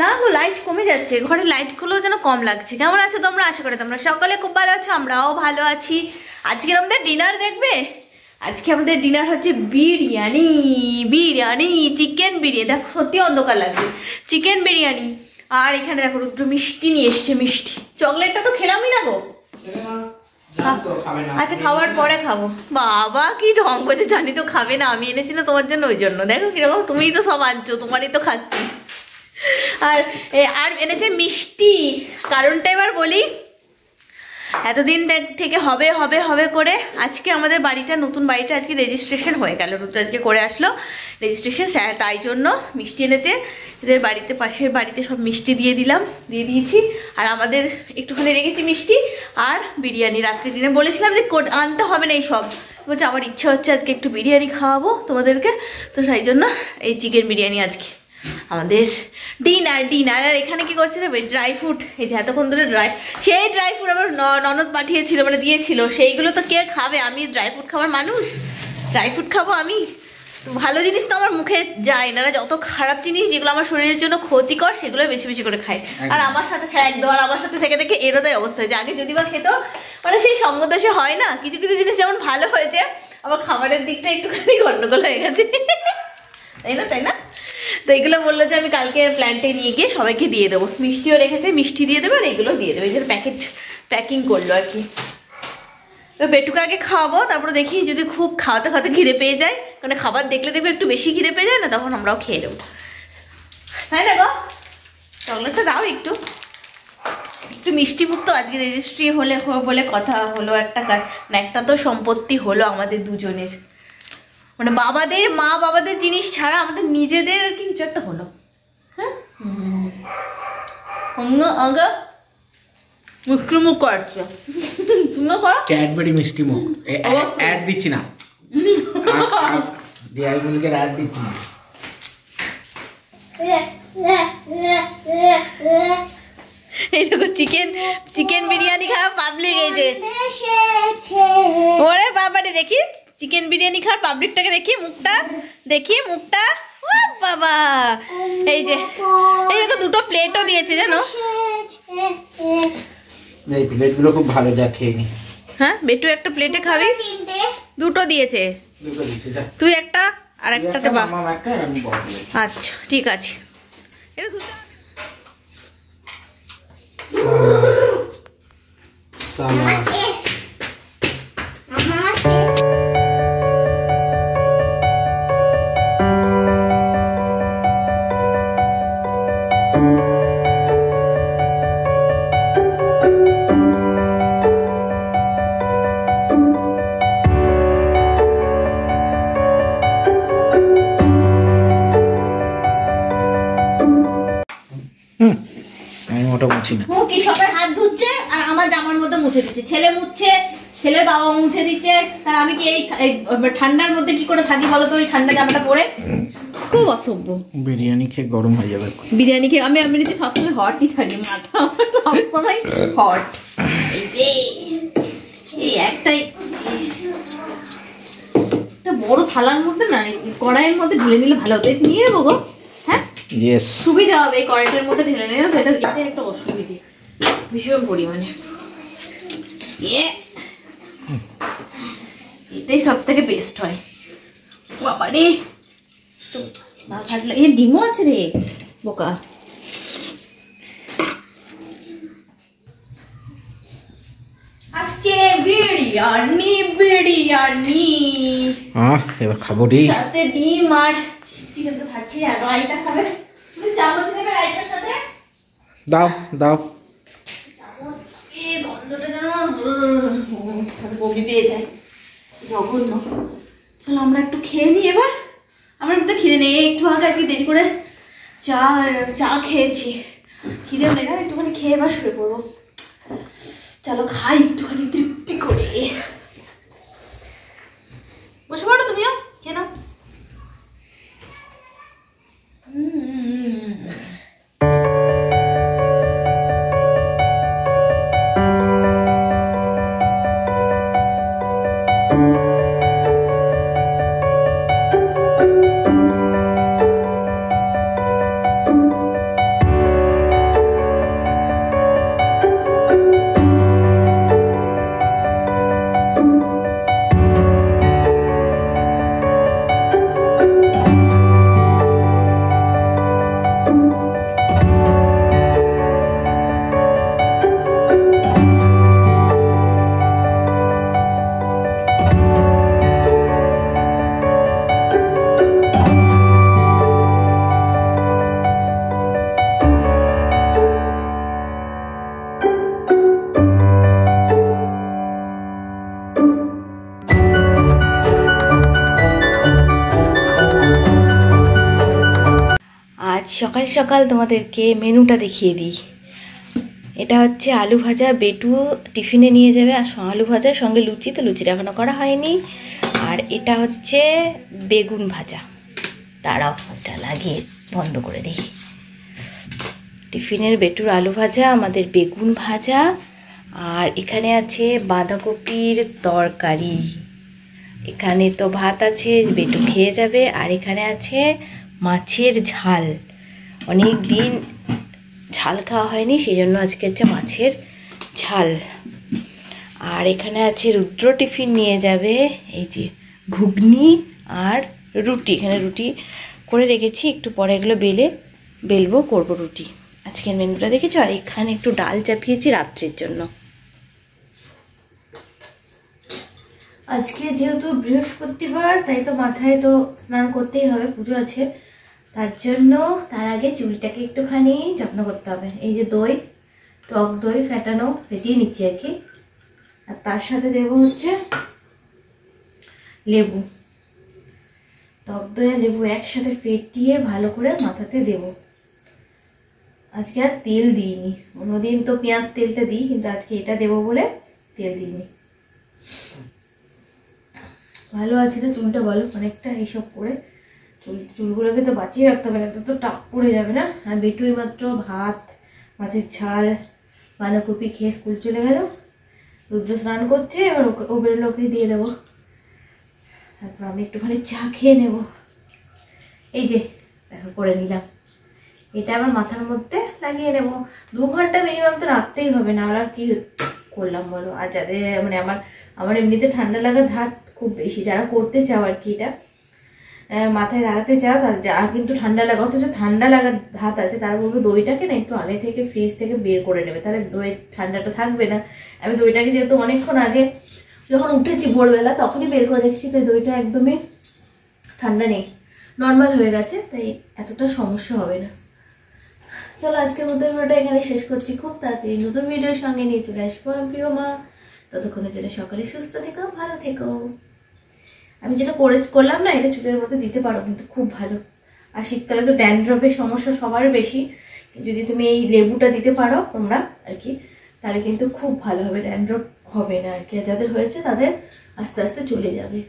না গো, লাইট কমে যাচ্ছে, ঘরের লাইটগুলো যেন কম লাগছে। কেমন আছো তোমরা? আশা করি তোমরা সকলে খুব ভালো আছো, আমরাও ভালো আছি। আজকে আমাদের ডিনার দেখবে। আজকে আমাদের ডিনার হচ্ছে বিরিয়ানি, বিরিয়ানি চিকেন বিরিয়ানি। দেখো সত্যি অন্ধকার লাগছে, চিকেন বিরিয়ানি। আর এখানে দেখো একটু মিষ্টি নিয়ে এসছে, মিষ্টি। চকলেটটা তো খেলামই না গো। আচ্ছা খাওয়ার পরে খাবো। বাবা কি ঢং করছে, জানি তো খাবে না, আমি এনেছি না তোমার জন্য, ওই জন্য। দেখো কিরকম, তুমিই তো সব আনছো, তোমারই তো খাচ্ছি। আর আর এনেছে মিষ্টি। কারণটা এবার বলি। এতদিন থেকে হবে হবে হবে করে আজকে আমাদের বাড়িটা, নতুন বাড়িটা আজকে রেজিস্ট্রেশন হয়ে গেল। নতুন আজকে করে আসলো রেজিস্ট্রেশন, তাই জন্য মিষ্টি এনেছে। এদের বাড়িতে, পাশের বাড়িতে সব মিষ্টি দিয়ে দিয়েছি। আর আমাদের একটুখানি রেখেছি মিষ্টি আর বিরিয়ানি। রাত্রে দিনে বলেছিলাম যে আনতে হবে না এই সব, বলছে আমার ইচ্ছা হচ্ছে আজকে একটু বিরিয়ানি খাওয়াবো তোমাদেরকে, তো সেই জন্য এই চিকেন বিরিয়ানি আজকে আমাদের ডিনার। আর এখানে কি করছে দেবে, ড্রাই ফ্রুট। এই যে এতক্ষণ ধরে সেই ড্রাই ফ্রুট আমার ননদ পাঠিয়েছিল, মানে দিয়েছিল, সেইগুলো তো কে খাবে? আমি ড্রাই ফ্রুট খাবার মানুষ, ড্রাই ফ্রুট খাবো আমি? ভালো জিনিস তো আমার মুখে যায় না, যত খারাপ জিনিস যেগুলো আমার শরীরের জন্য ক্ষতিকর সেগুলো বেশি বেশি করে খাই। আর আমার সাথে একদম, আর আমার সাথে থেকে থেকে এরও তাই অবস্থা হয়েছে। আগে যদি বা খেতো, মানে সেই সঙ্গদোষে হয় না, কিছু কিছু জিনিস যেমন ভালো হয়েছে, আবার খাবারের দিকটা একটুখানি গন্ডগোল হয়ে গেছে, তাই না? তো এগুলো বললো যে আমি কালকে প্ল্যান্টে নিয়ে গিয়ে সবাইকে দিয়ে দেবো। মিষ্টিও রেখেছে, মিষ্টি দিয়ে দেবে, আর এগুলো দিয়ে দেবে। এই যে প্যাকিং করলো আর কি। পেটুকে আগে খাওয়াবো, তারপরে দেখি যদি খুব খাওয়াতে খাওয়াতে খিদে পেয়ে যায়, কারণ খাবার দেখলে দেখবে একটু বেশি খিদে পেয়ে যায় না, তখন আমরাও খেয়ে নেবো, তাই না গো? চকলেটটা দাও একটু মিষ্টি মুক্ত। আজকে রেজিস্ট্রি হলে বলে কথা হলো, একটা কাজ না, একটা তো সম্পত্তি হলো আমাদের দুজনের, মানে মা বাবাদের জিনিস ছাড়া আমাদের নিজেদের আর কি কিছু একটা হলো। হ্যাঁ মিষ্টি মুখ করাচ্ছে, তুমিও করো ক্যাডবেরি মিষ্টি মুখ। অ্যাড দিচ্ছি না, ডিআই মিল্কের অ্যাড দিচ্ছি না। এই দেখো চিকেন বিরিয়ানি খাওয়া পাবলিক, এই যে ওরে বাবারে, দেখি চিকেন বিরিয়ানি খাওয়ার পাবলিকটাকে দেখি মুখটা, ও বাবা। এই যে এই দেখো দুটো প্লেটও দিয়েছে জানো, এই প্লেটগুলো খুব ভালো, যা খেয়ে নি। হ্যাঁ বেটু একটা প্লেটে খাবি, দুটো দিয়েছে, তুই একটা আর একটাতে বা। আচ্ছা ঠিক আছে, এটা ধুতে কি সবাই হাত ধুচ্ছে আর আমার জামার মধ্যে মুছে দিচ্ছে, ছেলে মুছছে, ছেলের বাবা মুছে দিচ্ছে। তার আমি কি এই ঠান্ডার মধ্যে কি করে থাকি বলো তো, ওই ঠান্ডা জামাটা পরে? খুব অসভ্য। বিরিয়ানি খেয়ে গরম হয়ে যাবে। বিরিয়ানি খেয়ে আমি এমনিতে সবসময় হটই থাকি, মাথা সবসময় হট। এই যে এই একটা বড় থালার মধ্যে না, কড়াইয়ের মধ্যে ঢেলে নিলে ভালো হতো। নিয়ে নেবো গো। হ্যাঁ সুবিধা হবে, এই কড়াইটার মধ্যে ঢেলে নিলে এটা একটা অসুবিধে ভীষণ পরিমাণে। এটাই সব থেকে বেস্ট হয়। বাবারে না থাকলে, এর ডিমও আছে রে বোকা। আসছে বিরিয়ানি, এবার খাবো রে, সাথে ডিম আর চিকেন তো থাকছে। আর রাইতা খাবে, তুমি চামচ নেবে রাইতার সাথে? দাও গন্ধটা যেন বমি পেয়ে যায়, জঘন্য। চলো আমরা একটু খেয়ে নিই এবার। আমার তো খিদে নেই, একটু আগে আর কি দেরি করে চা খেয়েছি, খিদেও নেই। একটুখানি খেয়ে এবার শুয়ে পড়বো। চলো খাই একটুখানি তৃপ্তি করে। বসে পড়ো তুমিও, কেন? সকাল সকাল তোমাদেরকে মেনুটা দেখিয়ে দিই। এটা হচ্ছে আলু ভাজা, বেটু টিফিনে নিয়ে যাবে, আর আলু ভাজার সঙ্গে লুচি, তো লুচিটা এখনও করা হয়নি। আর এটা হচ্ছে বেগুন ভাজা। দাঁড়াও, এটা লাগিয়ে বন্ধ করে দিই। টিফিনের বেটুর আলু ভাজা, আমাদের বেগুন ভাজা, আর এখানে আছে বাঁধাকপির তরকারি। এখানে তো ভাত আছে, বেটু খেয়ে যাবে। আর এখানে আছে মাছের ঝাল, অনেক দিন ঝাল খাওয়া হয়নি, সেই জন্য আজকে হচ্ছে মাছের ঝাল। আর এখানে আছে রুদ্র টিফিন নিয়ে যাবে, এই যে ঘুগনি আর রুটি। এখানে রুটি করে রেখেছি, একটু পরে এগুলো বেলবো, করবো রুটি। আজকের মেনুটা দেখেছো। আর এখানে একটু ডাল চাপিয়েছি রাত্রের জন্য। আজকে যেহেতু বৃহস্পতিবার, তাই তো মাথায় তো স্নান করতেই হবে, পুজো আছে, তার জন্য তার আগে চুলটাকে একটুখানি যত্ন করতে হবে। এই যে দই, টক দই ফেটিয়ে নিচ্ছি আর কি। আর তার সাথে দেবো হচ্ছে লেবু, টক দই আর লেবু একসাথে ফেটিয়ে ভালো করে মাথাতে দেব। আজকে আর তেল দিইনি, অন্যদিন তো পেঁয়াজ তেলটা দিই, কিন্তু আজকে এটা দেবো বলে তেল দিইনি। ভালো আছে না চুলটা বলো? অনেকটা এইসব করে চুলগুলোকে তো বাঁচিয়ে রাখতে হবে, না তো টাপ পড়ে যাবে না। আর বেটুই মাত্র ভাত, মাছের ঝাল, বাঁধাকপি খেয়ে স্কুল চলে গেল। রুদ্র স্নান করছে, এবার ও বেরোলে ওকে দিয়ে দেবো। তারপর আমি একটুখানি চা খেয়ে নেব। এই যে দেখো করে নিলাম, এটা আবার মাথার মধ্যে লাগিয়ে নেব। 2 ঘন্টা মিনিমাম তো রাখতেই হবে, না আর কি করলাম বলো। আর যাদের মানে আমার এমনিতে ঠান্ডা লাগার ধাত খুব বেশি, যারা করতে চাও আর কি, এটা মাথায় লাগাতে চাও, যা কিন্তু ঠান্ডা লাগা, অথচ ঠান্ডা লাগার ধাত আছে, তারা বলবো দইটাকে না একটু আগে থেকে ফ্রিজ থেকে বের করে নেবে, তাহলে দই ঠান্ডাটা থাকবে না। আমি দইটাকে যেহেতু অনেকক্ষণ আগে যখন উঠেছি ভোরবেলা তখনই বের করে রেখেছি, তাই দইটা একদমই ঠান্ডা নেই, নর্মাল হয়ে গেছে, তাই এতটা সমস্যা হবে না। চলো আজকের মতো ভিডিওটা এখানে শেষ করছি। খুব তাড়াতাড়ি নতুন ভিডিওর সঙ্গে নিয়ে চলে আসবো আমি প্রিয় মা। ততক্ষণের জন্য সকালে সুস্থ থেকো, ভালো থেকো। আমি যেটা করলাম না, এটা চুলের মধ্যে দিতে পারো, কিন্তু খুব ভালো। আর শীতকালে তো ড্যান্ড্রফের সমস্যা সবার বেশি, যদি তুমি এই লেবুটা দিতে পারো তোমরা আর কি, তাহলে কিন্তু খুব ভালো হবে, ড্যান্ড্রফ হবে না আর কি। যাদের হয়েছে তাদের আস্তে আস্তে চলে যাবে।